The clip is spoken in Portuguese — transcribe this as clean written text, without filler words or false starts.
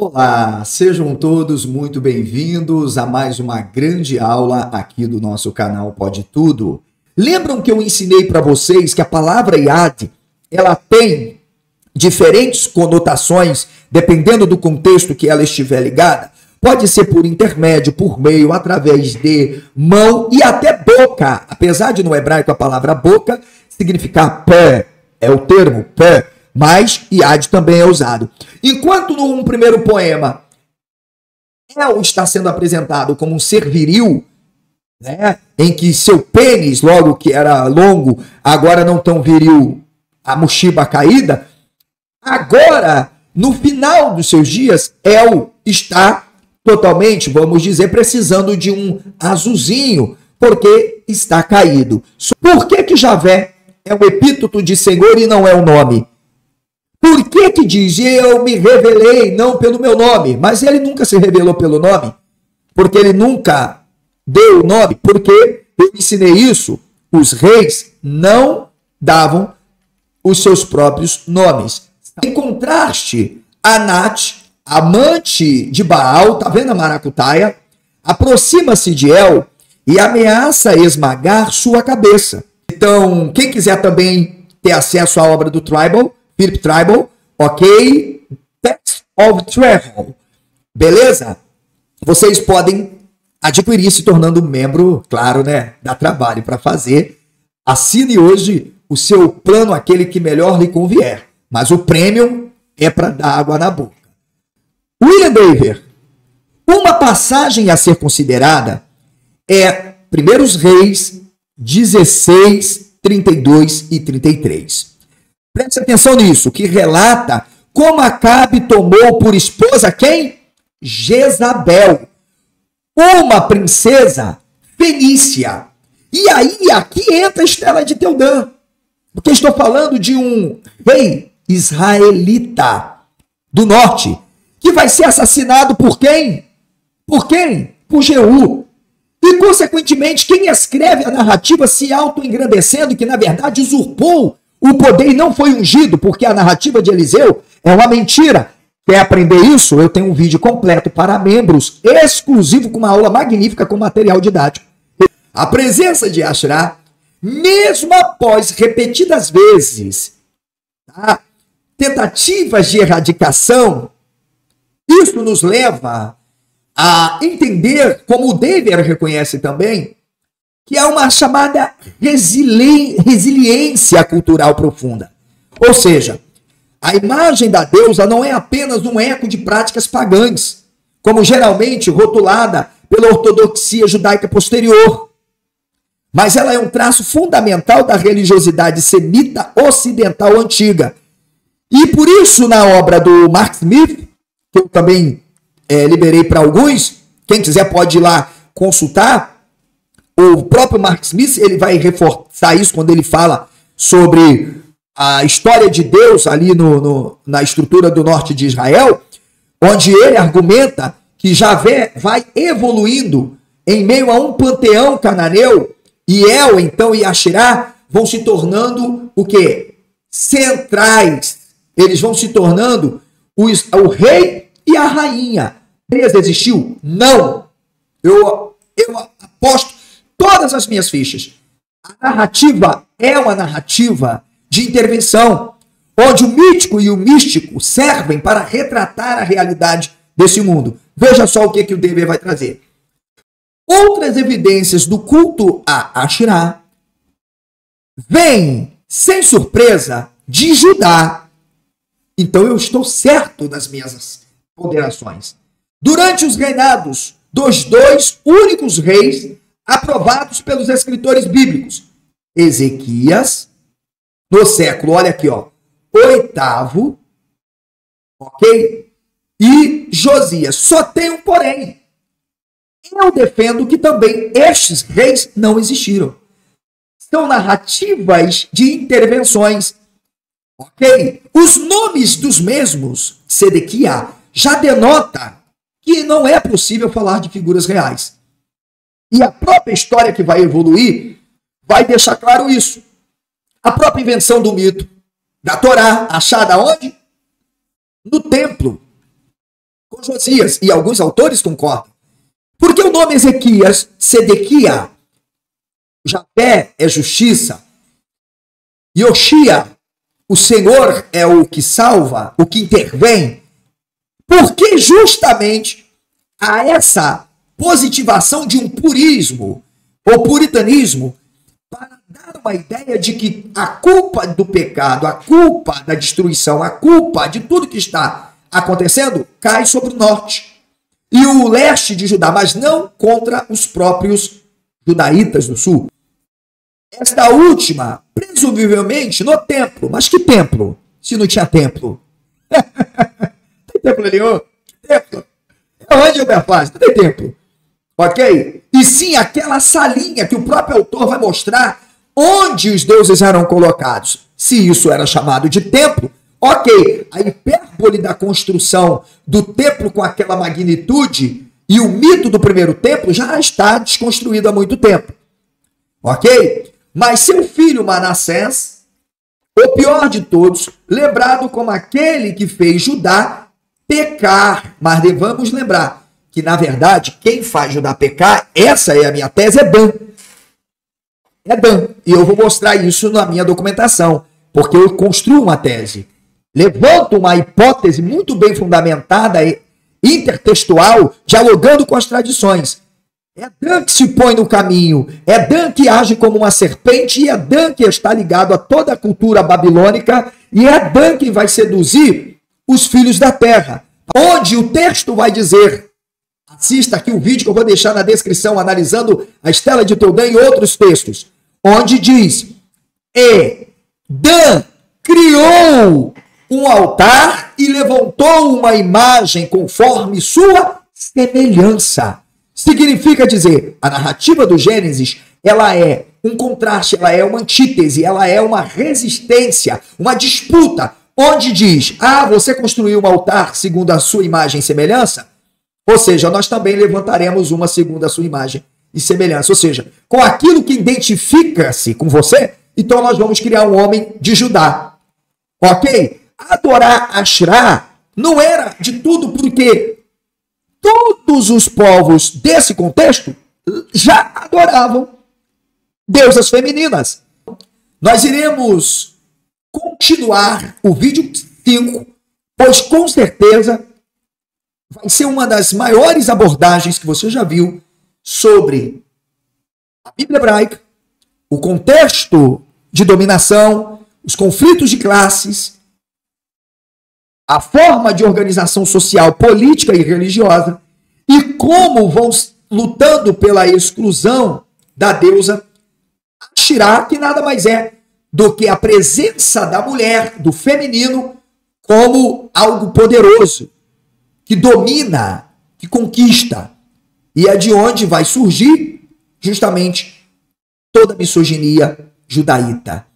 Olá, sejam todos muito bem-vindos a mais uma grande aula aqui do nosso canal Pode Tudo. Lembram que eu ensinei para vocês que a palavra Yad, ela tem diferentes conotações dependendo do contexto que ela estiver ligada? Pode ser por intermédio, por meio, através de, mão e até boca. Apesar de no hebraico a palavra boca significar pé, é o termo pé. Mas Yad também é usado. Enquanto num primeiro poema El está sendo apresentado como um ser viril, né, em que seu pênis, logo que era longo, agora não tão viril, a mochiba caída, agora, no final dos seus dias, El está totalmente, vamos dizer, precisando de um azulzinho, porque está caído. Por que Javé é o epíteto de Senhor e não é o nome? Por que diz, eu me revelei não pelo meu nome? Mas ele nunca se revelou pelo nome, porque ele nunca deu o nome, porque eu ensinei isso, os reis não davam os seus próprios nomes. Em contraste, Anat, amante de Baal, tá vendo a maracutaia? Aproxima-se de El e ameaça esmagar sua cabeça. Então, quem quiser também ter acesso à obra do Tribal, Philip Tribal, ok? Text of Travel. Beleza? Vocês podem adquirir se tornando membro, claro, né? Dá trabalho para fazer. Assine hoje o seu plano, aquele que melhor lhe convier. Mas o premium é para dar água na boca. William Daver. Uma passagem a ser considerada é 1 Reis 16, 32 e 33. Preste atenção nisso, que relata como Acabe tomou por esposa quem? Jezabel, uma princesa fenícia. E aí, aqui entra a Estela de Teudã, porque estou falando de um rei israelita do norte, que vai ser assassinado por quem? Por quem? Por Jeú. E, consequentemente, quem escreve a narrativa se auto-engrandecendo, que, na verdade, usurpou o poder e não foi ungido, porque a narrativa de Eliseu é uma mentira. Quer aprender isso? Eu tenho um vídeo completo para membros, exclusivo, com uma aula magnífica com material didático. A presença de Asherá, mesmo após repetidas vezes, tá, tentativas de erradicação, isso nos leva a entender, como o David reconhece também, que é uma chamada resiliência cultural profunda. Ou seja, a imagem da deusa não é apenas um eco de práticas pagãs, como geralmente rotulada pela ortodoxia judaica posterior, mas ela é um traço fundamental da religiosidade semita ocidental antiga. E por isso, na obra do Mark Smith, que eu também liberei para alguns, quem quiser pode ir lá consultar, o próprio Mark Smith, ele vai reforçar isso quando ele fala sobre a história de Deus ali na estrutura do norte de Israel, onde ele argumenta que Javé vai evoluindo em meio a um panteão cananeu, e El, então, e Asherá vão se tornando o quê? Centrais. Eles vão se tornando o rei e a rainha. Beleza, existiu? Não. Eu aposto todas as minhas fichas. A narrativa é uma narrativa de intervenção, onde o mítico e o místico servem para retratar a realidade desse mundo. Veja só o que o David vai trazer. Outras evidências do culto a Asherá vêm, sem surpresa, de Judá. Então eu estou certo das minhas ponderações. Durante os reinados dos dois únicos reis aprovados pelos escritores bíblicos, Ezequias, no século, olha aqui, ó, oitavo, ok? E Josias. Só tem um porém. Eu defendo que também estes reis não existiram. São narrativas de intervenções, ok? Os nomes dos mesmos, Sedequias, já denota que não é possível falar de figuras reais. E a própria história que vai evoluir vai deixar claro isso. A própria invenção do mito da Torá, achada onde? No templo. com Josias, e alguns autores concordam. Porque o nome Ezequias, Sedequia, Japé é justiça, Yoshia, o Senhor é o que salva, o que intervém, porque justamente há essa positivação de um purismo, ou puritanismo, para dar uma ideia de que a culpa do pecado, a culpa da destruição, a culpa de tudo que está acontecendo, cai sobre o norte e o leste de Judá, mas não contra os próprios judaítas do sul. Esta última, presumivelmente, no templo. Mas que templo? Se não tinha templo. Tem templo ali, ô? Templo. Onde eu me faço? Não tem templo. Ok? E sim aquela salinha que o próprio autor vai mostrar onde os deuses eram colocados. Se isso era chamado de templo, ok. A hipérbole da construção do templo com aquela magnitude e o mito do primeiro templo já está desconstruído há muito tempo. Ok? Mas seu filho Manassés, o pior de todos, lembrado como aquele que fez Judá pecar. Mas devemos lembrar que, na verdade, quem faz Judá pecar, essa é a minha tese, é Dan. É Dan. E eu vou mostrar isso na minha documentação, porque eu construo uma tese. Levanto uma hipótese muito bem fundamentada, intertextual, dialogando com as tradições. É Dan que se põe no caminho, é Dan que age como uma serpente, e é Dan que está ligado a toda a cultura babilônica, e é Dan que vai seduzir os filhos da terra. Onde o texto vai dizer, assista aqui o vídeo que eu vou deixar na descrição, analisando a Estela de Teudã e outros textos, onde diz, Dan criou um altar e levantou uma imagem conforme sua semelhança. Significa dizer, a narrativa do Gênesis, ela é um contraste, ela é uma antítese, ela é uma resistência, uma disputa, onde diz, você construiu um altar segundo a sua imagem e semelhança? Ou seja, nós também levantaremos uma segundo a sua imagem e semelhança. Ou seja, com aquilo que identifica-se com você, então nós vamos criar um homem de Judá. Ok? Adorar Asherá não era de tudo porque todos os povos desse contexto já adoravam deusas femininas. Nós iremos continuar o vídeo 5, pois com certeza vai ser uma das maiores abordagens que você já viu sobre a Bíblia hebraica, o contexto de dominação, os conflitos de classes, a forma de organização social, política e religiosa, e como vão lutando pela exclusão da deusa Asherá, que nada mais é do que a presença da mulher, do feminino, como algo poderoso, que domina, que conquista. E é de onde vai surgir justamente toda a misoginia judaíta.